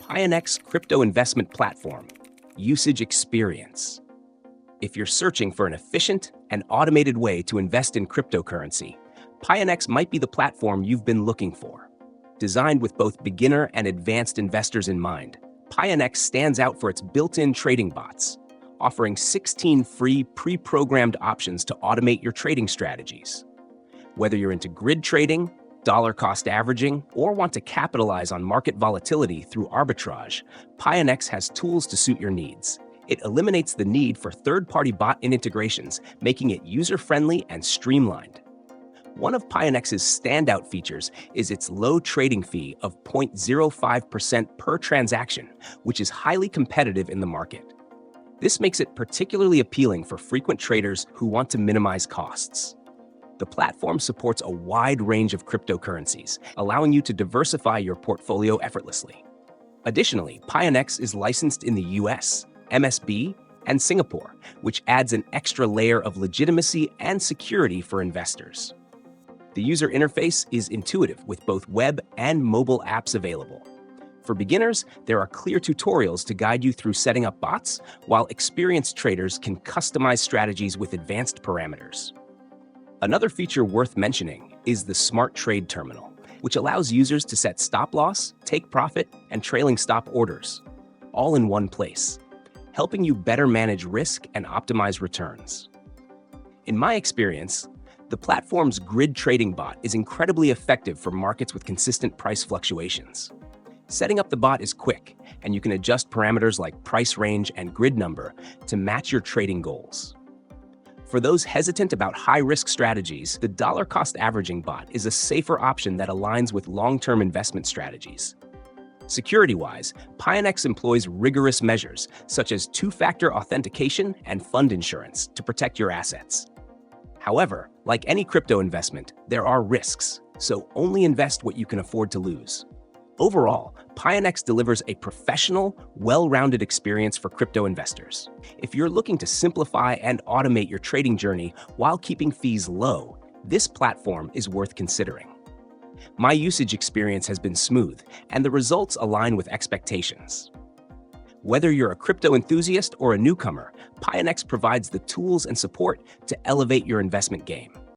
Pionex crypto investment platform, usage experience. If you're searching for an efficient and automated way to invest in cryptocurrency, Pionex might be the platform you've been looking for. Designed with both beginner and advanced investors in mind, Pionex stands out for its built-in trading bots, offering 16 free pre-programmed options to automate your trading strategies. Whether you're into grid trading, dollar cost averaging, or want to capitalize on market volatility through arbitrage, Pionex has tools to suit your needs. It eliminates the need for third-party bot integrations, making it user-friendly and streamlined. One of Pionex's standout features is its low trading fee of 0.05% per transaction, which is highly competitive in the market. This makes it particularly appealing for frequent traders who want to minimize costs. The platform supports a wide range of cryptocurrencies, allowing you to diversify your portfolio effortlessly. Additionally, Pionex is licensed in the US, MSB, and Singapore, which adds an extra layer of legitimacy and security for investors. The user interface is intuitive with both web and mobile apps available. For beginners, there are clear tutorials to guide you through setting up bots, while experienced traders can customize strategies with advanced parameters. Another feature worth mentioning is the Smart Trade Terminal, which allows users to set stop loss, take profit, and trailing stop orders, all in one place, helping you better manage risk and optimize returns. In my experience, the platform's grid trading bot is incredibly effective for markets with consistent price fluctuations. Setting up the bot is quick, and you can adjust parameters like price range and grid number to match your trading goals. For those hesitant about high-risk strategies, the dollar cost averaging bot is a safer option that aligns with long-term investment strategies. Security-wise, Pionex employs rigorous measures, such as two-factor authentication and fund insurance, to protect your assets. However, like any crypto investment, there are risks, so only invest what you can afford to lose. Overall, Pionex delivers a professional, well-rounded experience for crypto investors. If you're looking to simplify and automate your trading journey while keeping fees low, this platform is worth considering. My usage experience has been smooth, and the results align with expectations. Whether you're a crypto enthusiast or a newcomer, Pionex provides the tools and support to elevate your investment game.